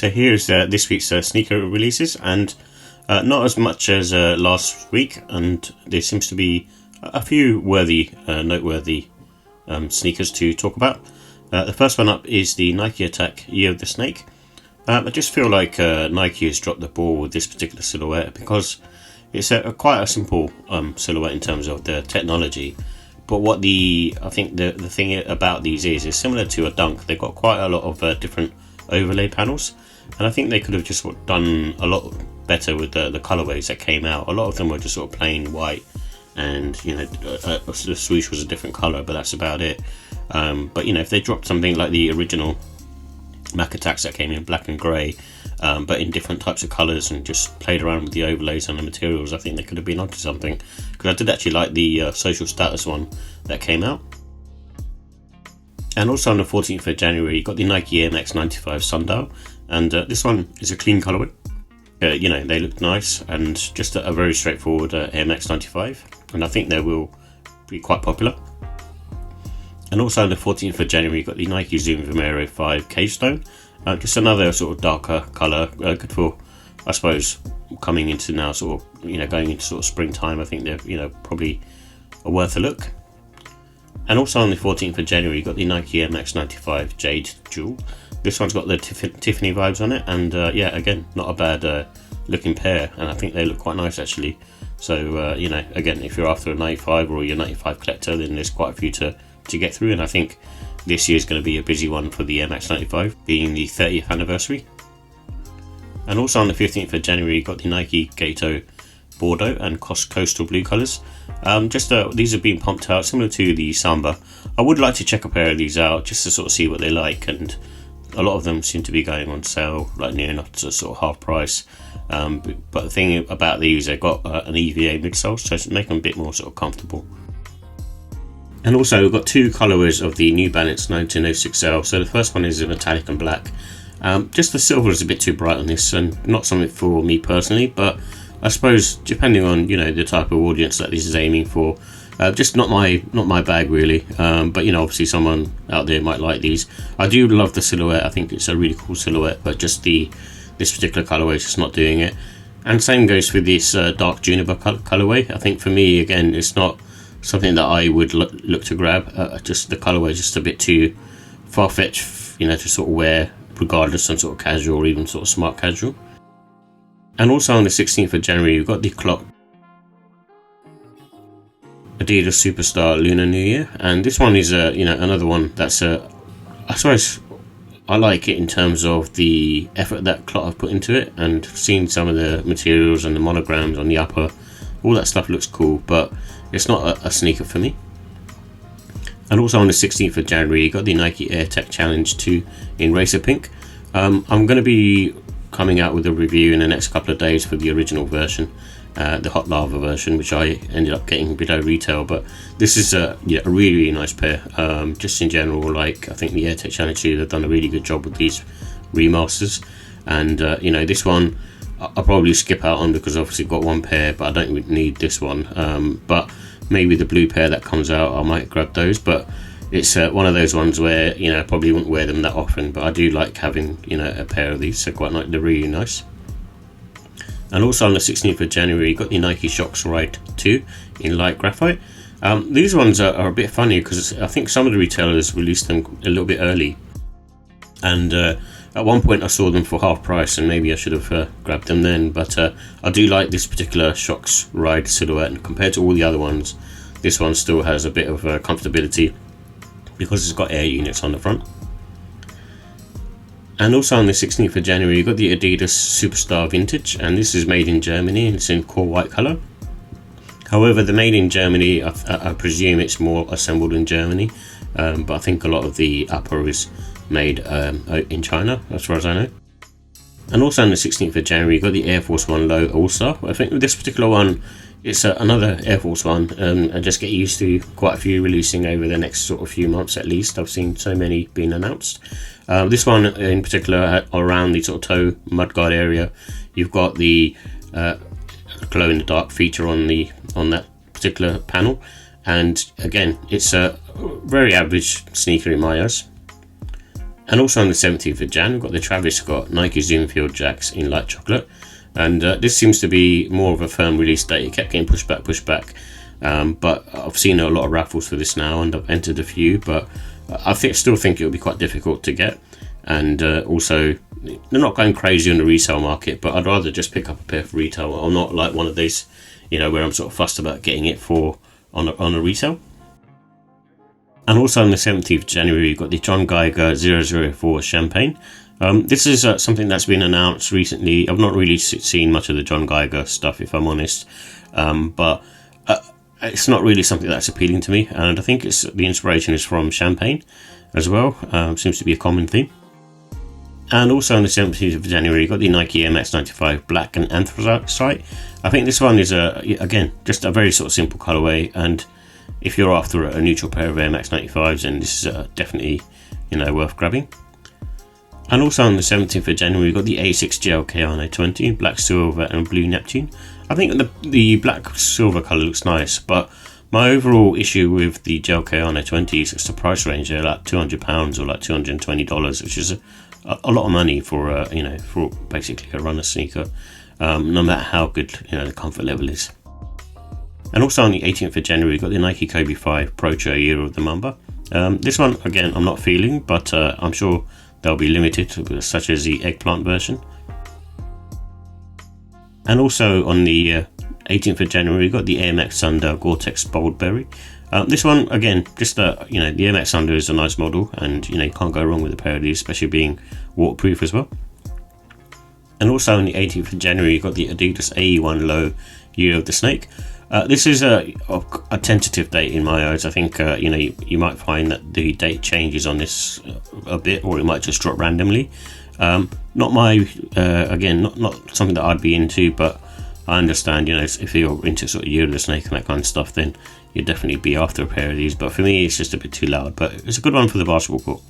So here's this week's sneaker releases, and not as much as last week, and there seems to be a few noteworthy sneakers to talk about. The first one up is the Nike Attack Year of the Snake. I just feel like Nike has dropped the ball with this particular silhouette because it's quite a simple silhouette in terms of the technology. But what I think the thing about these is similar to a Dunk. They've got quite a lot of different overlay panels, and I think they could have just done a lot better with the colorways that came out. A lot of them were just sort of plain white, and the swoosh was a different color, but that's about it. But if they dropped something like the original Mac Attacks that came in black and grey, but in different types of colours, and just played around with the overlays and the materials, I think they could have been onto something. Because I did actually like the Social Status one that came out. And also on the 14th of January, you got the Nike Air Max 95 Sunder, and this one is a clean colourway. They look nice, and just a very straightforward Air Max 95, and I think they will be quite popular. And also on the 14th of January, you got the Nike Zoom Vomero 5 Cave Stone, just another sort of darker colour, good for, I suppose, coming into now going into sort of springtime. I think they're probably worth a look. And also on the 14th of January, you got the Nike Air Max 95 Jade Jewel. This one's got the Tiffany vibes on it, and again, not a bad looking pair, and I think they look quite nice actually. So again, if you're after a 95 or your 95 collector, then there's quite a few to get through, and I think this year's going to be a busy one for the Air Max 95, being the 30th anniversary. And also on the 15th of January, you got the Nike Gato Bordeaux and Coastal Blue colours. These have been pumped out similar to the Samba. I would like to check a pair of these out just to sort of see what they like, and a lot of them seem to be going on sale, like near enough to sort of half price. But the thing about these, they've got an EVA midsole, so to make them a bit more sort of comfortable. And also we've got two colourways of the New Balance 1906L. So the first one is in metallic and black. Just the silver is a bit too bright on this, and not something for me personally, but I suppose depending on the type of audience that this is aiming for, just not my bag really. But obviously someone out there might like these. I do love the silhouette. I think it's a really cool silhouette, but just this particular colourway is just not doing it. And same goes for this dark juniper colourway. I think for me, again, it's not something that I would look to grab. Just the colourway is just a bit too far-fetched, to sort of wear regardless of sort of casual or even sort of smart casual. And also on the 16th of January, you've got the Clot Adidas Superstar Lunar New Year, and this one is another one that's I suppose I like it in terms of the effort that Clot have put into it, and seeing some of the materials and the monograms on the upper, all that stuff looks cool, but it's not a sneaker for me. And also on the 16th of January, you got the Nike Air Tech Challenge 2 in Racer Pink. I'm going to be coming out with a review in the next couple of days for the original version, the Hot Lava version, which I ended up getting below retail. But this is a really nice pair. Just in general, I think the Air Tech Challenge 2 have done a really good job with these remasters, and this one I'll probably skip out on because obviously I've got one pair, but I don't really need this one. But maybe the blue pair that comes out, I might grab those. But it's one of those ones where I probably wouldn't wear them that often, but I do like having a pair of these. So they're really nice. And also on the 16th of January, you got the Nike Shox Ride 2 in light graphite. These ones are a bit funny because I think some of the retailers released them a little bit early, and at one point I saw them for half price, and maybe I should have grabbed them then. But I do like this particular Shox Ride silhouette, and compared to all the other ones, this one still has a bit of comfortability because it's got air units on the front. And also on the 16th of January, you've got the Adidas Superstar Vintage, and this is made in Germany, and it's in core white colour. However, the made in Germany, I presume it's more assembled in Germany, but I think a lot of the upper is made in China, as far as I know. And also on the 16th of January, you've got the Air Force One Low All-Star. I think with this particular one, it's another Air Force One, and just get used to quite a few releasing over the next sort of few months at least. I've seen so many being announced. This one in particular, around the sort of toe mudguard area, you've got the glow in the dark feature on that particular panel, and again, it's a very average sneaker in my eyes. And also on the 17th of Jan, we've got the Travis Scott Nike Zoom Field Jaxx in light chocolate. And this seems to be more of a firm release date. It kept getting pushed back. But I've seen a lot of raffles for this now, and I've entered a few. But still think it will be quite difficult to get. And also, they're not going crazy on the resale market. But I'd rather just pick up a pair for retail. I'm not like one of these, where I'm sort of fussed about getting it on a resale. And also on the 17th of January, you've got the John Geiger 004 Champagne. This is something that's been announced recently. I've not really seen much of the John Geiger stuff, if I'm honest. But it's not really something that's appealing to me. And I think the inspiration is from Champagne as well. Seems to be a common theme. And also on the 17th of January, you've got the Nike Air Max 95 Black and Anthracite. I think this one is, again, just a very sort of simple colorway. And if you're after a neutral pair of Air Max 95s, then this is definitely, worth grabbing. And also on the 17th of January, we've got the Asics HGel-kayano 20, black, silver and blue Neptune. I think the black silver colour looks nice, but my overall issue with the HGel-kayano 20 is it's the price range. They're like £200 or like $220, which is a lot of money for for basically a runner sneaker, no matter how good the comfort level is. And also on the 18th of January, we've got the Nike Kobe 5 Pro Trail Year of the Mamba. This one, again, I'm not feeling, but I'm sure they'll be limited, such as the eggplant version. And also on the 18th of January, we've got the Air Max Sunder Gore-Tex Boldberry. This one, again, just the Air Max Sunder is a nice model, and you can't go wrong with a pair of these, especially being waterproof as well. And also on the 18th of January, you've got the Adidas AE1 Low Year of the Snake. This is a tentative date in my eyes. I think you might find that the date changes on this a bit, or it might just drop randomly. Not my not something that I'd be into, but I understand. If you're into sort of Year of the Snake and that kind of stuff, then you'd definitely be after a pair of these. But for me, it's just a bit too loud. But it's a good one for the basketball court.